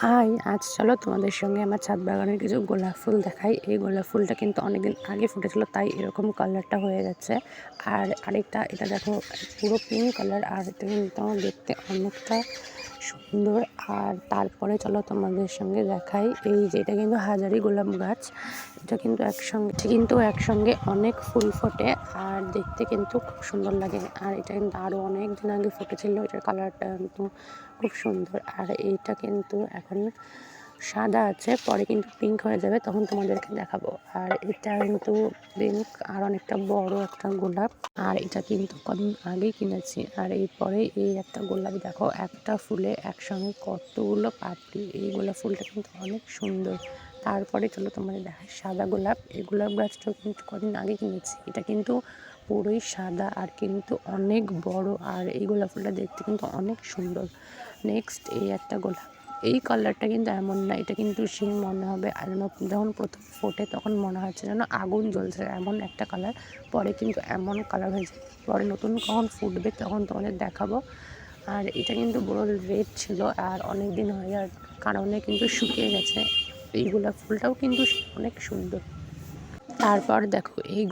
High, আজ চলো তোমাদের সঙ্গে আমার ছাদ বাগানের কিছু গোলাপ ফুল দেখাই। এই গোলাপ ফুলটা কিন্তু অনেকদিন আগে ফুটেছিল, তাই এরকম কালারটা হয়ে গেছে। আর আরেকটা, এটা দেখো পুরো পিঙ্ক কালার, আর এটা কিন্তু দেখতে অনেকটা সুন্দর। আর তারপরে চলো তোমাদের সঙ্গে দেখাই, এই যে এটা কিন্তু হাজারি গোলাপ গাছ। এটা কিন্তু একসঙ্গে অনেক ফুল ফোটে, আর দেখতে কিন্তু খুব সুন্দর লাগে। আর এটা কিন্তু আরও অনেক দিন আগে ফুটেছিল, এটার কালারটা কিন্তু খুব সুন্দর। আর এইটা কিন্তু এখন সাদা আছে, পরে কিন্তু পিঙ্ক হয়ে যাবে, তখন তোমাদেরকে দেখাবো। আর এটা কিন্তু পিঙ্ক আর অনেকটা বড় একটা গোলাপ, আর এটা কিন্তু কদিন আগেই কিনেছি। আর এরপরে এই একটা গোলাপ দেখো, একটা ফুলে একসঙ্গে কতগুলো পাপড়ি। এই গোলাপ ফুলটা কিন্তু অনেক সুন্দর। তারপরে চলো তোমাদের দেখায় সাদা গোলাপ। এই গোলাপ গাছটাও কিন্তু কদিন আগে কিনেছি। এটা কিন্তু পুরোই সাদা আর কিন্তু অনেক বড়, আর এই গোলাপ ফুলটা দেখতে কিন্তু অনেক সুন্দর। নেক্সট এই একটা গোলাপ, এই কালারটা কিন্তু এমন না, এটা কিন্তু সেই মনে হবে যখন প্রথম ফোটে তখন মনে হচ্ছে যেন আগুন জ্বলছে, এমন একটা কালার। পরে কিন্তু এমন কালার হয়ে যায়, পরে নতুন কখন ফুটবে তখন তোমাদের দেখাবো। আর এটা কিন্তু বড় রেড ছিল, আর অনেক দিন হয়ে যাওয়ার কারণে কিন্তু শুকিয়ে গেছে। এই গোলাপ ফুলটাও কিন্তু অনেক সুন্দর। তারপর দেখো এই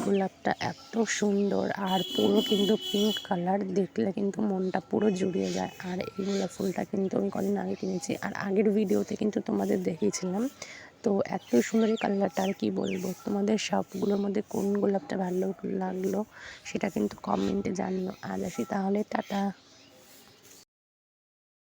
গোলাপটা এত সুন্দর, আর পুরো কিন্তু পিঙ্ক কালার, দেখলে কিন্তু মনটা পুরো জুড়িয়ে যায়। আর এই গোলাপ ফুলটা কিন্তু আমি কদিন আগে কিনেছি, আর আগের ভিডিওতে কিন্তু তোমাদের দেখিয়েছিলাম। তো এত সুন্দর এই কালারটা, আর কি বলবো, তোমাদের সবগুলোর মধ্যে কোন গোলাপটা ভালো লাগলো সেটা কিন্তু কমেন্টে জানিও। আজ আসি তাহলে, টাটা।